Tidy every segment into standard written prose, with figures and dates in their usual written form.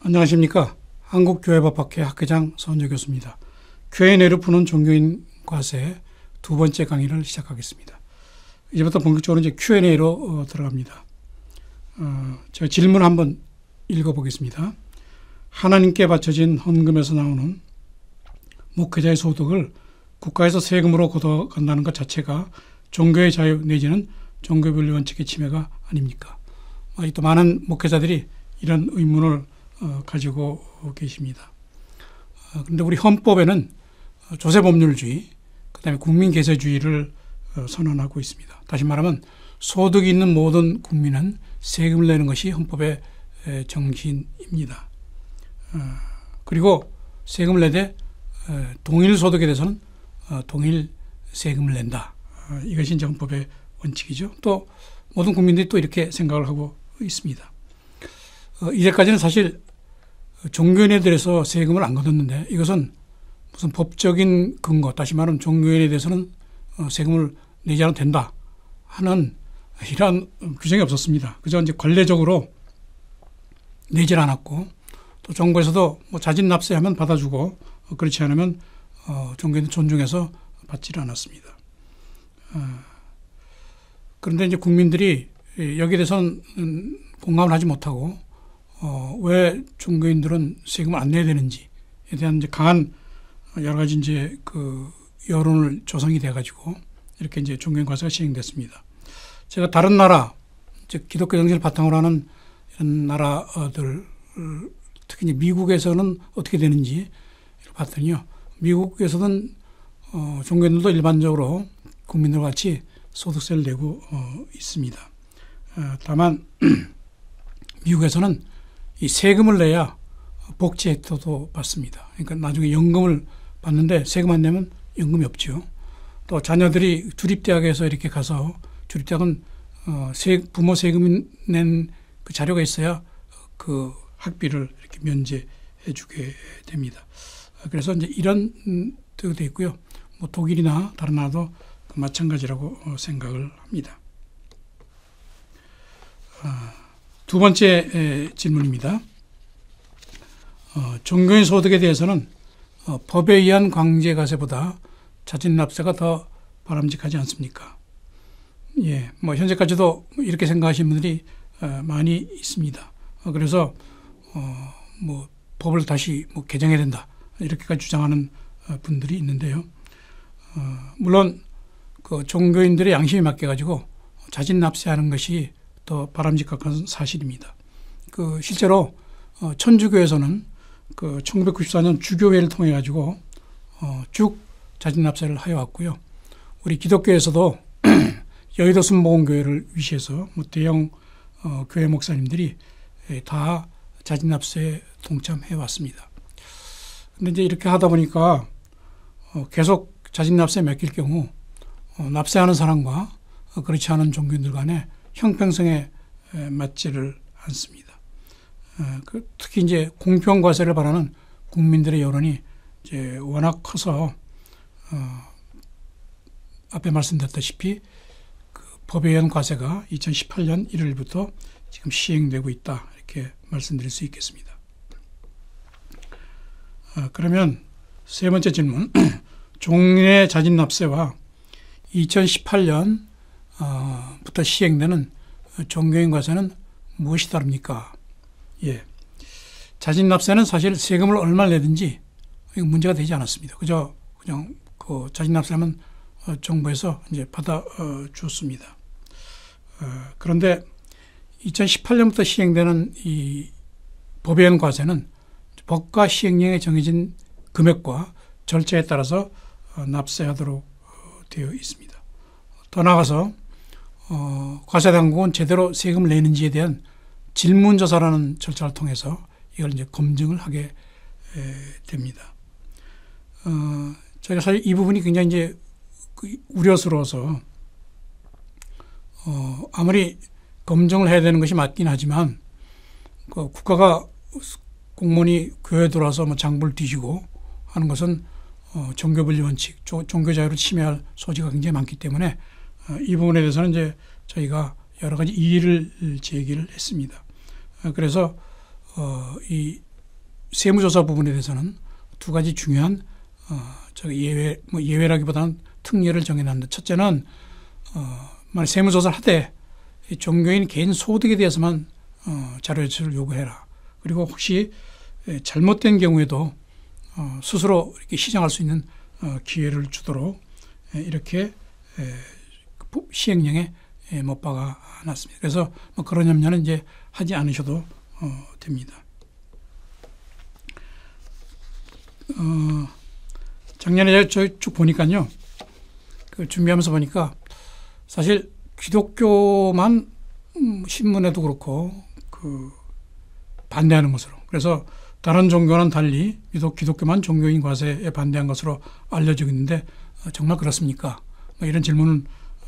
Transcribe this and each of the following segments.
안녕하십니까. 한국교회법학회 학회장 서은조 교수입니다. Q&A를 푸는 종교인 과세 두 번째 강의를 시작하겠습니다. 이제부터 본격적으로 이제 Q&A로 들어갑니다. 제가 질문 한번 읽어보겠습니다. 하나님께 바쳐진 헌금에서 나오는 목회자의 소득을 국가에서 세금으로 걷어간다는 것 자체가 종교의 자유 내지는 종교분리 원칙의 침해가 아닙니까? 또 많은 목회자들이 이런 의문을 가지고 계십니다. 그런데 우리 헌법에는 조세법률주의, 그 다음에 국민계세주의를 선언하고 있습니다. 다시 말하면 소득이 있는 모든 국민은 세금을 내는 것이 헌법의 정신입니다. 그리고 세금을 내되 동일 소득에 대해서는 동일 세금을 낸다. 이것이 이제 헌법의 원칙이죠. 또 모든 국민들이 또 이렇게 생각을 하고 있습니다. 이제까지는 사실 종교인에 대해서 세금을 안 걷었는데 이것은 무슨 법적인 근거, 다시 말하면 종교인에 대해서는 세금을 내지 않아도 된다 하는 이러한 규정이 없었습니다. 그저 이제 관례적으로 내질 않았고 또 정부에서도 뭐 자진 납세하면 받아주고 그렇지 않으면 종교인은 존중해서 받지를 않았습니다. 그런데 이제 국민들이 여기에 대해서는 공감을 하지 못하고 왜 종교인들은 세금을 안 내야 되는지에 대한 이제 강한 여러 가지 이제 그 여론을 조성이 돼가지고 이렇게 이제 종교인 과세가 시행됐습니다. 제가 다른 나라, 즉 기독교 정신을 바탕으로 하는 이런 나라들, 특히 이제 미국에서는 어떻게 되는지 봤더니요, 미국에서는 종교인들도 일반적으로 국민들과 같이 소득세를 내고 있습니다. 다만 미국에서는 이 세금을 내야 복지 혜택도 받습니다. 그러니까 나중에 연금을 받는데 세금 안 내면 연금이 없죠. 또 자녀들이 주립대학에서 이렇게 가서 주립대학은 부모 세금 낸 그 자료가 있어야 그 학비를 이렇게 면제해 주게 됩니다. 그래서 이제 이런 데도 돼 있고요. 뭐 독일이나 다른 나라도 마찬가지라고 생각을 합니다. 두 번째 질문입니다. 종교인 소득에 대해서는 법에 의한 강제과세보다 자진납세가 더 바람직하지 않습니까? 예, 뭐 현재까지도 이렇게 생각하시는 분들이 많이 있습니다. 그래서 뭐 법을 다시 뭐 개정해야 된다 이렇게까지 주장하는 분들이 있는데요. 물론 그 종교인들의 양심에 맡겨 가지고 자진납세하는 것이 더 바람직한 사실입니다. 그 실제로 천주교에서는 그 1994년 주교회를 통해 가지고 쭉 자진납세를 하여 왔고요. 우리 기독교에서도 여의도 순복음교회를 위시해서 뭐 대형 교회 목사님들이 다 자진납세에 동참해 왔습니다. 근데 이제 이렇게 하다 보니까 계속 자진납세에 맡길 경우 납세하는 사람과 그렇지 않은 종교인들 간에 형평성에 맞지를 않습니다. 특히 이제 공평과세를 바라는 국민들의 여론이 이제 워낙 커서 앞에 말씀드렸다시피 그 법에 의한 과세가 2018년 1월부터 지금 시행되고 있다 이렇게 말씀드릴 수 있겠습니다. 그러면 세 번째 질문, 종래 자진납세와 2018년 부터 시행되는 종교인 과세는 무엇이 다릅니까? 예. 자진납세는 사실 세금을 얼마를 내든지 문제가 되지 않았습니다. 그냥 그 자진납세하면 정부에서 이제 받아 줬습니다. 그런데 2018년부터 시행되는 이 법에 의한 과세는 법과 시행령에 정해진 금액과 절차에 따라서 납세하도록 되어 있습니다. 더 나아가서 과세당국은 제대로 세금을 내는지에 대한 질문조사라는 절차를 통해서 이걸 이제 검증을 하게 됩니다. 저희가 사실 이 부분이 굉장히 이제 우려스러워서 아무리 검증을 해야 되는 것이 맞긴 하지만 그 국가가 공무원이 교회에 들어와서 뭐 장부를 뒤지고 하는 것은 종교분리 원칙, 종교 자유를 침해할 소지가 굉장히 많기 때문에 이 부분에 대해서는 이제 저희가 여러 가지 이의를 제기를 했습니다. 그래서 이 세무조사 부분에 대해서는 두 가지 중요한 예외라기보다는 특례를 정해놨는데, 첫째는 만약 세무조사를 하되 종교인 개인 소득에 대해서만 자료제출을 요구해라. 그리고 혹시 잘못된 경우에도 스스로 이렇게 시정할 수 있는 기회를 주도록 이렇게 시행령에 못 박아놨습니다. 그래서 뭐 그런 염려는 이제 하지 않으셔도 됩니다. 작년에 저 쭉 보니까요, 준비하면서 보니까 사실 기독교만 신문에도 그렇고 반대하는 것으로, 그래서 다른 종교와는 달리 유독 기독교만 종교인 과세에 반대한 것으로 알려지고 있는데 정말 그렇습니까? 뭐 이런 질문을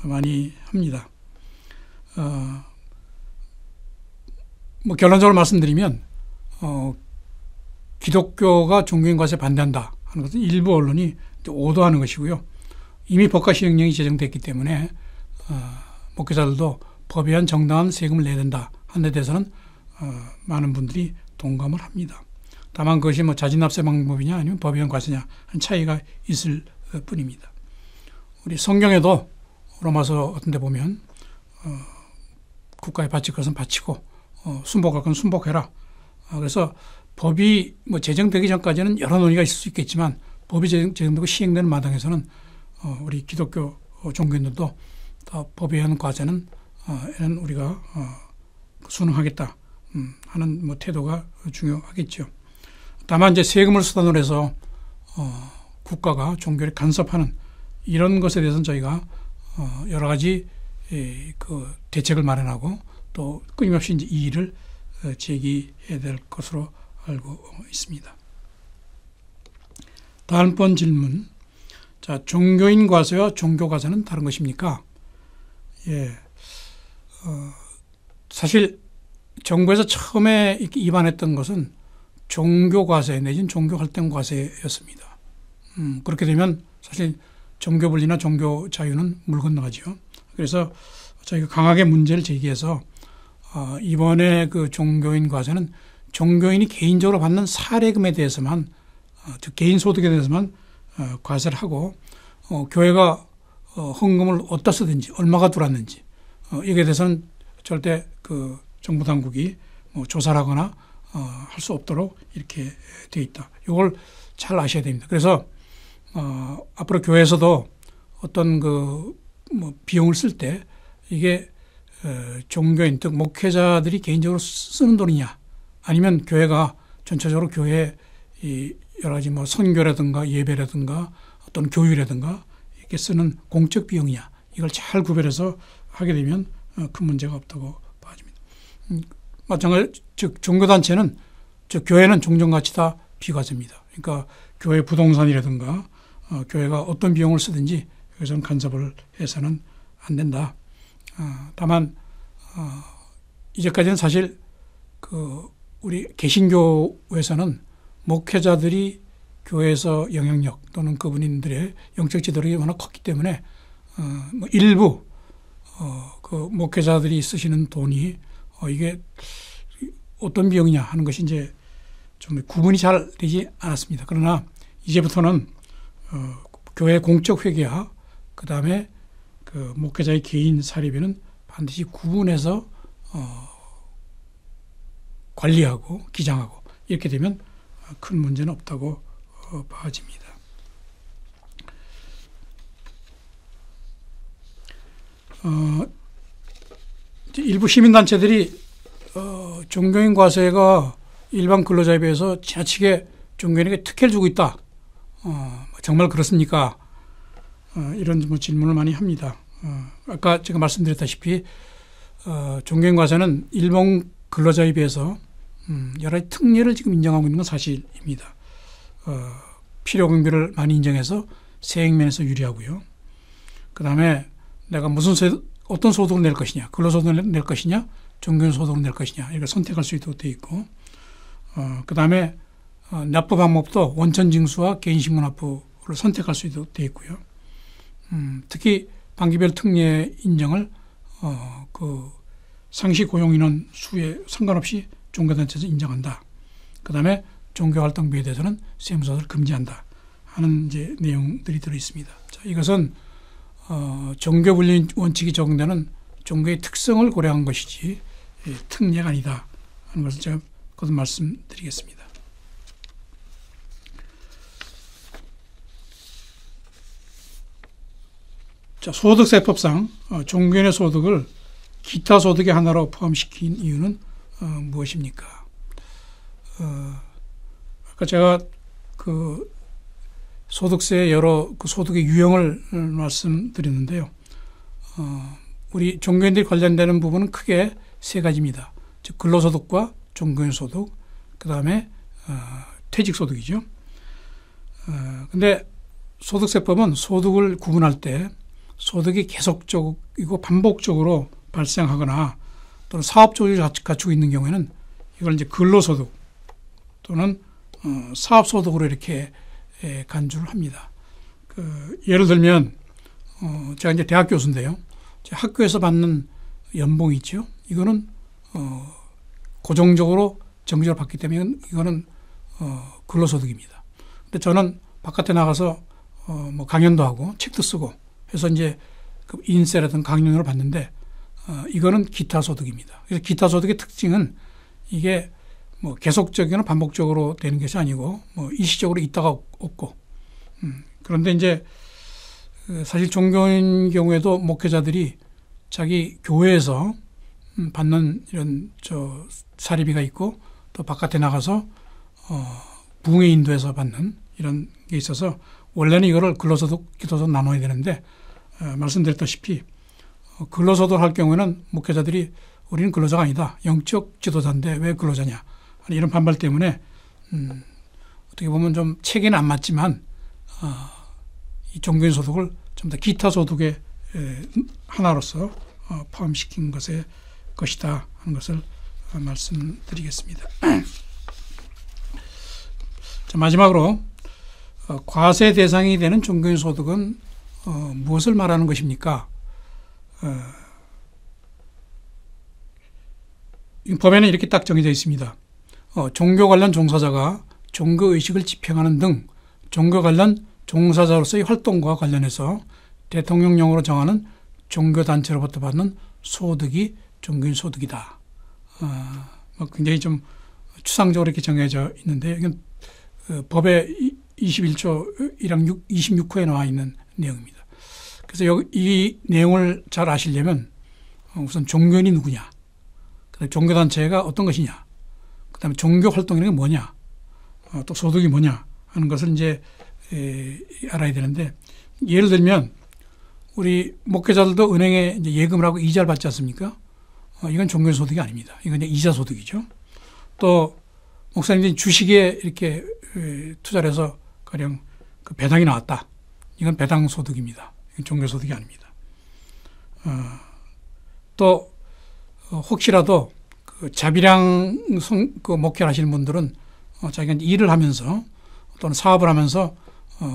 많이 합니다. 뭐 결론적으로 말씀드리면 기독교가 종교인 과세에 반대한다 하는 것은 일부 언론이 오도하는 것이고요. 이미 법과 시행령이 제정됐기 때문에 목회자들도 법에 의한 정당한 세금을 내야 된다 하는 데 대해서는 많은 분들이 동감을 합니다. 다만 그것이 뭐 자진납세 방법이냐 아니면 법에 의한 과세냐 하는 차이가 있을 뿐입니다. 우리 성경에도 로마서 같은 데 보면 국가에 바칠 것은 바치고 순복할 것은 순복해라. 그래서 법이 뭐 제정되기 전까지는 여러 논의가 있을 수 있겠지만 법이 제정되고 시행되는 마당에서는 우리 기독교 종교인들도 법에 의한 과세는 우리가 순응하겠다 하는 뭐 태도가 중요하겠죠. 다만 이제 세금을 수단으로 해서 국가가 종교를 간섭하는 이런 것에 대해서는 저희가 여러 가지 대책을 마련하고 또 끊임없이 이제 이의를 제기해야 될 것으로 알고 있습니다. 다음번 질문. 자, 종교인 과세와 종교 과세는 다른 것입니까? 예. 사실 정부에서 처음에 입안했던 것은 종교 과세 내지는 종교 활동 과세였습니다. 그렇게 되면 사실 종교 분리나 종교 자유는 물 건너가죠. 그래서 저희가 강하게 문제를 제기해서 이번에 그 종교인 과세는 종교인이 개인적으로 받는 사례금에 대해서만, 즉 개인 소득에 대해서만 과세를 하고 교회가 헌금을 어디다 쓰든지 얼마가 들어왔는지 이게 대해서는 절대 그 정부 당국이 뭐 조사를 하거나 할 수 없도록 이렇게 되어 있다. 이걸 잘 아셔야 됩니다. 그래서 앞으로 교회에서도 어떤 뭐 비용을 쓸 때 이게 종교인 즉 목회자들이 개인적으로 쓰는 돈이냐 아니면 교회가 전체적으로 교회 여러 가지 뭐 선교라든가 예배라든가 어떤 교육이라든가 이렇게 쓰는 공적 비용이냐 이걸 잘 구별해서 하게 되면 큰 문제가 없다고 봐집니다. 마찬가지로 즉 종교단체는 즉 교회는 종전같이 다 비과세입니다. 그러니까 교회 부동산이라든가 교회가 어떤 비용을 쓰든지 여기서는 간섭을 해서는 안 된다. 다만 이제까지는 사실 우리 개신교에서는 목회자들이 교회에서 영향력 또는 그분들의 영적 지도력이 워낙 컸기 때문에 뭐 일부 그 목회자들이 쓰시는 돈이 이게 어떤 비용이냐 하는 것이 이제 좀 구분이 잘 되지 않았습니다. 그러나 이제부터는 교회 공적 회계와 그 다음에 그 목회자의 개인 사례비는 반드시 구분해서 관리하고 기장하고 이렇게 되면 큰 문제는 없다고 봐집니다. 일부 시민단체들이 종교인 과세가 일반 근로자에 비해서 지나치게 종교인에게 특혜를 주고 있다. 정말 그렇습니까? 이런 뭐 질문을 많이 합니다. 아까 제가 말씀드렸다시피 종교인 과세는 일반 근로자에 비해서 여러 가지 특례를 지금 인정하고 있는 건 사실입니다. 필요 경비를 많이 인정해서 세액면에서 유리하고요. 그 다음에 내가 어떤 소득을 낼 것이냐, 근로소득을 낼 것이냐, 종교인 소득을 낼 것이냐, 이걸 선택할 수 있도록 되어 있고, 그 다음에 납부 방법도 원천징수와 개인신문 납부를 선택할 수 있도록 되어 있고요. 특히 반기별 특례 인정을 그 상시 고용 인원 수에 상관없이 종교단체에서 인정한다. 그 다음에 종교활동비에 대해서는 세무조사를 금지한다 하는 이제 내용들이 들어 있습니다. 자, 이것은 종교분리 원칙이 적용되는 종교의 특성을 고려한 것이지 특례가 아니다 하는 것을 제가 거듭 말씀드리겠습니다. 자, 소득세법상 종교인의 소득을 기타 소득의 하나로 포함시킨 이유는 무엇입니까? 아까 제가 그 소득세의 여러 그 소득의 유형을 말씀드렸는데요. 우리 종교인들이 관련되는 부분은 크게 세 가지입니다. 즉 근로소득과 종교인 소득, 그 다음에 퇴직소득이죠. 근데 소득세법은 소득을 구분할 때 소득이 계속적이고 반복적으로 발생하거나 또는 사업 조직을 갖추고 있는 경우에는 이걸 이제 근로소득 또는 사업소득으로 이렇게 간주를 합니다. 예를 들면 제가 이제 대학 교수인데요. 학교에서 받는 연봉이 있죠. 이거는 고정적으로 정기적으로 받기 때문에 이거는 근로소득입니다. 근데 저는 바깥에 나가서 뭐 강연도 하고 책도 쓰고 해서 이제 그 인세라든 강연을 받는데 이거는 기타 소득입니다. 그래서 기타 소득의 특징은 이게 뭐 계속적이거나 반복적으로 되는 것이 아니고 뭐 일시적으로 있다가 없고 그런데 이제 사실 종교인 경우에도 목회자들이 자기 교회에서 받는 이런 사리비가 있고 또 바깥에 나가서 부흥회 인도에서 받는 이런 게 있어서 원래는 이거를 근로소득, 기타소득 나눠야 되는데 말씀드렸다시피 근로소득을 할 경우에는 목회자들이 우리는 근로자가 아니다. 영적 지도자인데 왜 근로자냐. 이런 반발 때문에 어떻게 보면 좀 체계는 안 맞지만 이 종교인 소득을 좀 더 기타 소득의 하나로서 포함시킨 것이다 하는 것을 말씀드리겠습니다. 자, 마지막으로 과세 대상이 되는 종교인 소득은 무엇을 말하는 것입니까? 법에는 이렇게 딱 정해져 있습니다. 종교 관련 종사자가 종교의식을 집행하는 등 종교 관련 종사자로서의 활동과 관련해서 대통령령으로 정하는 종교단체로부터 받는 소득이 종교인 소득이다. 굉장히 좀 추상적으로 이렇게 정해져 있는데 이건 법의 21조 1항 26호에 나와 있는 내용입니다. 그래서 이 내용을 잘 아시려면 우선 종교인이 누구냐, 그다음에 종교단체가 어떤 것이냐, 그다음에 종교 활동이라는 게 뭐냐, 또 소득이 뭐냐 하는 것을 이제 알아야 되는데 예를 들면 우리 목회자들도 은행에 이제 예금을 하고 이자를 받지 않습니까? 이건 종교인 소득이 아닙니다. 이건 이제 이자 소득이죠. 또 목사님들이 주식에 이렇게 투자를 해서 가령 그 배당이 나왔다. 이건 배당 소득입니다. 이건 종교 소득이 아닙니다. 또 혹시라도 그 자비량 그 목회를 하시는 분들은 자기가 이제 일을 하면서 또는 사업을 하면서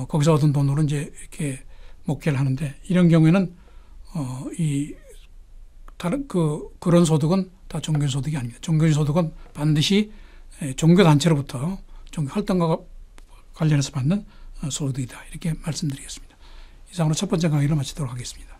거기서 얻은 돈으로 이제 이렇게 목회를 하는데 이런 경우에는 다른 그런 소득은 다 종교인 소득이 아닙니다. 종교인 소득은 반드시 종교 단체로부터 종교 활동과 관련해서 받는 소득이다. 이렇게 말씀드리겠습니다. 이상으로 첫 번째 강의를 마치도록 하겠습니다.